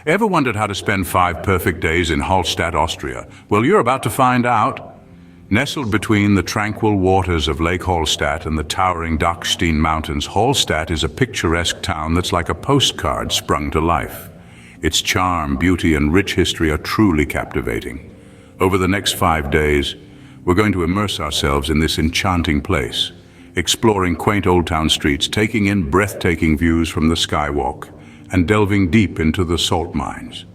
Ever wondered how to spend 5 perfect days in Hallstatt, Austria? Well, you're about to find out. Nestled between the tranquil waters of Lake Hallstatt and the towering Dachstein Mountains, Hallstatt is a picturesque town that's like a postcard sprung to life. Its charm, beauty, and rich history are truly captivating. Over the next 5 days, we're going to immerse ourselves in this enchanting place, exploring quaint old town streets, taking in breathtaking views from the Skywalk, and delving deep into the salt mines.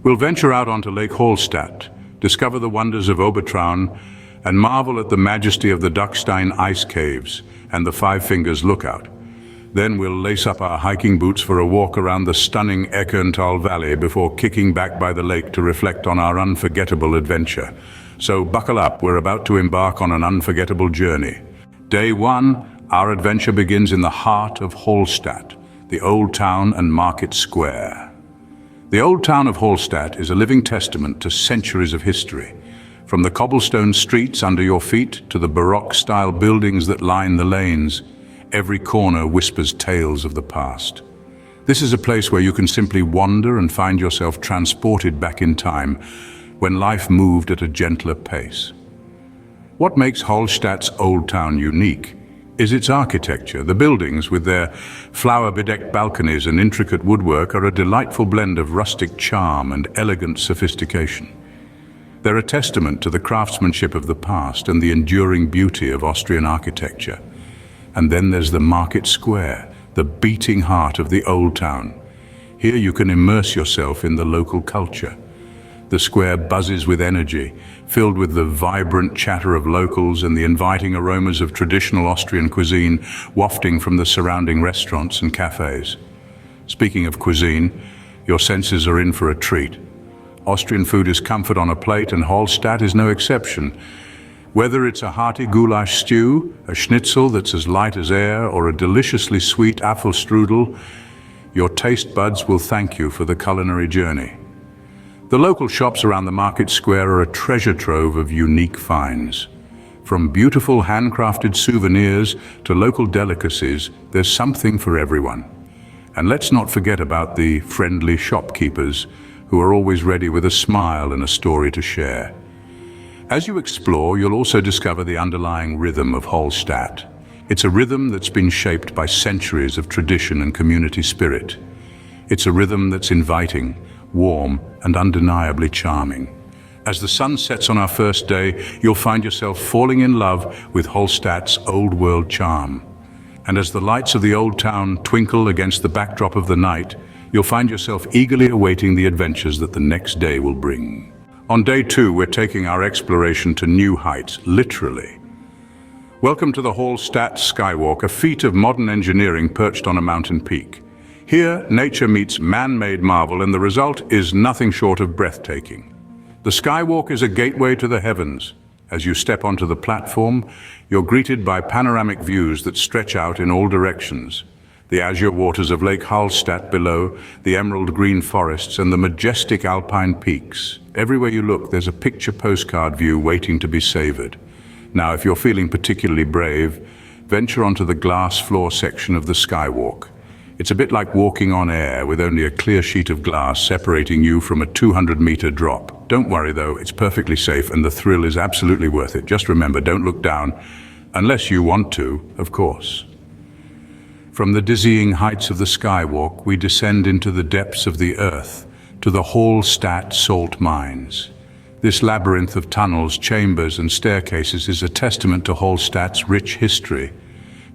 We'll venture out onto Lake Hallstatt, discover the wonders of Obertraun, and marvel at the majesty of the Dachstein ice caves and the Five Fingers Lookout. Then we'll lace up our hiking boots for a walk around the stunning Echern Valley before kicking back by the lake to reflect on our unforgettable adventure. So buckle up, we're about to embark on an unforgettable journey. Day 1, our adventure begins in the heart of Hallstatt, the old town and market square. The old town of Hallstatt is a living testament to centuries of history. From the cobblestone streets under your feet to the Baroque-style buildings that line the lanes, every corner whispers tales of the past. This is a place where you can simply wander and find yourself transported back in time, when life moved at a gentler pace. What makes Hallstatt's old town unique is its architecture. The buildings, with their flower-bedecked balconies and intricate woodwork, are a delightful blend of rustic charm and elegant sophistication. They're a testament to the craftsmanship of the past and the enduring beauty of Austrian architecture. And then there's the market square, the beating heart of the old town. Here you can immerse yourself in the local culture. The square buzzes with energy, filled with the vibrant chatter of locals and the inviting aromas of traditional Austrian cuisine wafting from the surrounding restaurants and cafes. Speaking of cuisine, your senses are in for a treat. Austrian food is comfort on a plate, and Hallstatt is no exception. Whether it's a hearty goulash stew, a schnitzel that's as light as air, or a deliciously sweet Apfelstrudel, your taste buds will thank you for the culinary journey. The local shops around the market square are a treasure trove of unique finds. From beautiful handcrafted souvenirs to local delicacies, there's something for everyone. And let's not forget about the friendly shopkeepers who are always ready with a smile and a story to share. As you explore, you'll also discover the underlying rhythm of Hallstatt. It's a rhythm that's been shaped by centuries of tradition and community spirit. It's a rhythm that's inviting, warm, and undeniably charming. As the sun sets on our first day, you'll find yourself falling in love with Hallstatt's old-world charm. And as the lights of the old town twinkle against the backdrop of the night, you'll find yourself eagerly awaiting the adventures that the next day will bring. On day 2, we're taking our exploration to new heights, literally. Welcome to the Hallstatt Skywalk, a feat of modern engineering perched on a mountain peak. Here, nature meets man-made marvel, and the result is nothing short of breathtaking. The Skywalk is a gateway to the heavens. As you step onto the platform, you're greeted by panoramic views that stretch out in all directions. The azure waters of Lake Hallstatt below, the emerald green forests, and the majestic alpine peaks. Everywhere you look, there's a picture postcard view waiting to be savored. Now, if you're feeling particularly brave, venture onto the glass floor section of the Skywalk. It's a bit like walking on air, with only a clear sheet of glass separating you from a 200-meter drop. Don't worry though, it's perfectly safe and the thrill is absolutely worth it. Just remember, don't look down, unless you want to, of course. From the dizzying heights of the Skywalk, we descend into the depths of the earth, to the Hallstatt salt mines. This labyrinth of tunnels, chambers, and staircases is a testament to Hallstatt's rich history.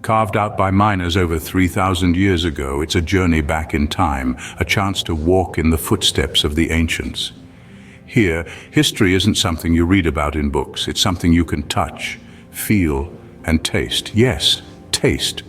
Carved out by miners over 3,000 years ago, it's a journey back in time, a chance to walk in the footsteps of the ancients. Here, history isn't something you read about in books, it's something you can touch, feel, and taste. Yes, taste.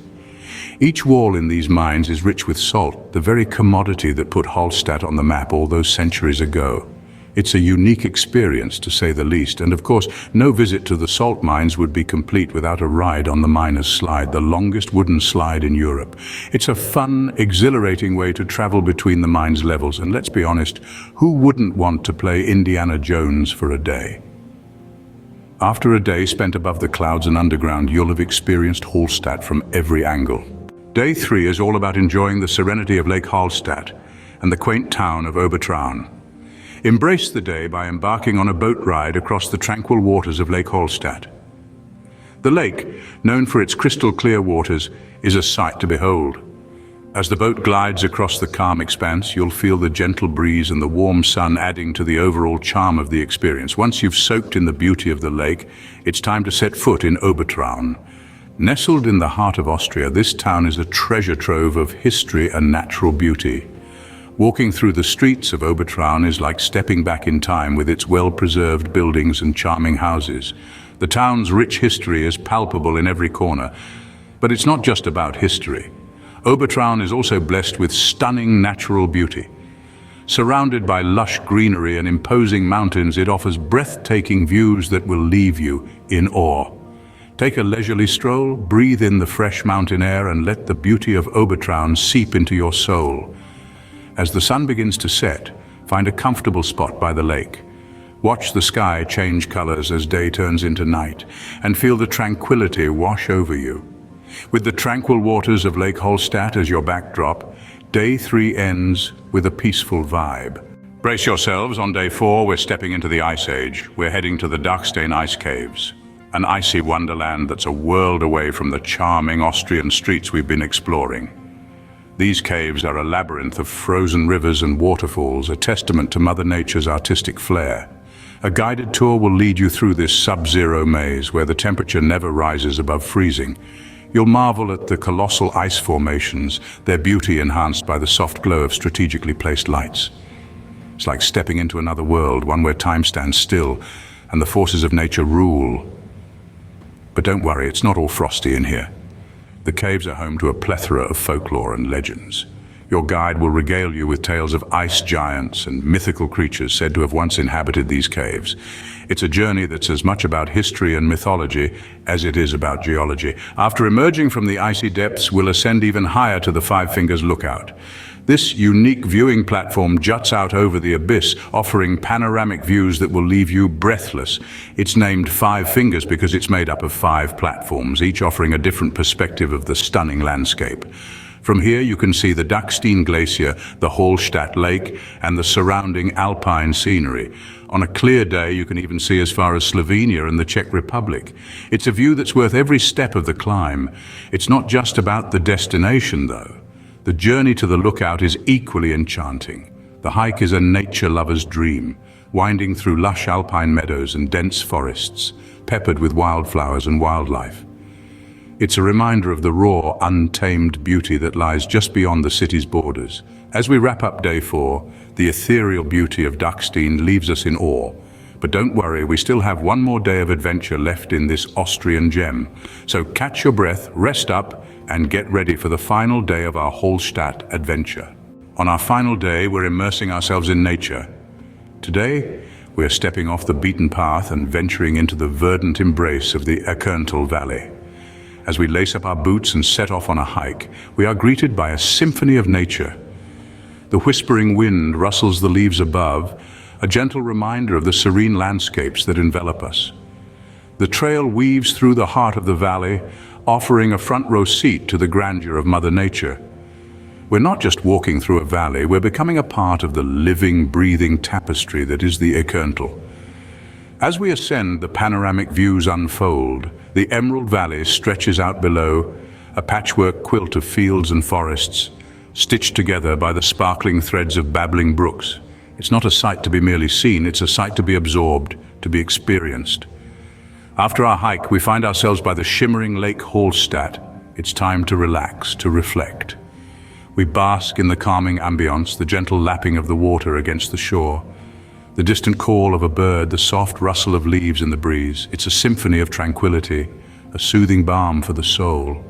Each wall in these mines is rich with salt, the very commodity that put Hallstatt on the map all those centuries ago. It's a unique experience, to say the least, and of course, no visit to the salt mines would be complete without a ride on the Miners' Slide, the longest wooden slide in Europe. It's a fun, exhilarating way to travel between the mines levels, and let's be honest, who wouldn't want to play Indiana Jones for a day? After a day spent above the clouds and underground, you'll have experienced Hallstatt from every angle. Day 3 is all about enjoying the serenity of Lake Hallstatt, and the quaint town of Obertraun. Embrace the day by embarking on a boat ride across the tranquil waters of Lake Hallstatt. The lake, known for its crystal clear waters, is a sight to behold. As the boat glides across the calm expanse, you'll feel the gentle breeze and the warm sun adding to the overall charm of the experience. Once you've soaked in the beauty of the lake, it's time to set foot in Obertraun. Nestled in the heart of Austria, this town is a treasure trove of history and natural beauty. Walking through the streets of Obertraun is like stepping back in time with its well-preserved buildings and charming houses. The town's rich history is palpable in every corner, but it's not just about history. Obertraun is also blessed with stunning natural beauty. Surrounded by lush greenery and imposing mountains, it offers breathtaking views that will leave you in awe. Take a leisurely stroll, breathe in the fresh mountain air, and let the beauty of Obertraun seep into your soul. As the sun begins to set, find a comfortable spot by the lake. Watch the sky change colors as day turns into night, and feel the tranquility wash over you. With the tranquil waters of Lake Hallstatt as your backdrop, day 3 ends with a peaceful vibe. Brace yourselves, on day 4 we're stepping into the Ice Age. We're heading to the Dachstein Ice Caves, an icy wonderland that's a world away from the charming Austrian streets we've been exploring. These caves are a labyrinth of frozen rivers and waterfalls, a testament to Mother Nature's artistic flair. A guided tour will lead you through this sub-zero maze where the temperature never rises above freezing. You'll marvel at the colossal ice formations, their beauty enhanced by the soft glow of strategically placed lights. It's like stepping into another world, one where time stands still and the forces of nature rule. But don't worry, it's not all frosty in here. The caves are home to a plethora of folklore and legends. Your guide will regale you with tales of ice giants and mythical creatures said to have once inhabited these caves. It's a journey that's as much about history and mythology as it is about geology. After emerging from the icy depths, we'll ascend even higher to the Five Fingers Lookout. This unique viewing platform juts out over the abyss, offering panoramic views that will leave you breathless. It's named Five Fingers because it's made up of 5 platforms, each offering a different perspective of the stunning landscape. From here you can see the Dachstein Glacier, the Hallstatt Lake, and the surrounding alpine scenery. On a clear day you can even see as far as Slovenia and the Czech Republic. It's a view that's worth every step of the climb. It's not just about the destination though. The journey to the lookout is equally enchanting. The hike is a nature lover's dream, winding through lush alpine meadows and dense forests, peppered with wildflowers and wildlife. It's a reminder of the raw, untamed beauty that lies just beyond the city's borders. As we wrap up day 4, the ethereal beauty of Dachstein leaves us in awe. But don't worry, we still have one more day of adventure left in this Austrian gem. So catch your breath, rest up, and get ready for the final day of our Hallstatt adventure. On our final day, we're immersing ourselves in nature. Today, we're stepping off the beaten path and venturing into the verdant embrace of the Echern Valley. As we lace up our boots and set off on a hike, we are greeted by a symphony of nature. The whispering wind rustles the leaves above, a gentle reminder of the serene landscapes that envelop us. The trail weaves through the heart of the valley, offering a front-row seat to the grandeur of Mother Nature. We're not just walking through a valley, we're becoming a part of the living, breathing tapestry that is the Echern. As we ascend, the panoramic views unfold. The Emerald Valley stretches out below, a patchwork quilt of fields and forests, stitched together by the sparkling threads of babbling brooks. It's not a sight to be merely seen, it's a sight to be absorbed, to be experienced. After our hike, we find ourselves by the shimmering Lake Hallstatt. It's time to relax, to reflect. We bask in the calming ambience, the gentle lapping of the water against the shore, the distant call of a bird, the soft rustle of leaves in the breeze. It's a symphony of tranquility, a soothing balm for the soul.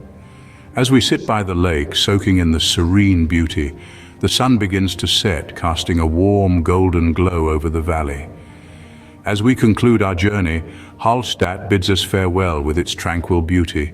As we sit by the lake, soaking in the serene beauty, the sun begins to set, casting a warm golden glow over the valley. As we conclude our journey, Hallstatt bids us farewell with its tranquil beauty.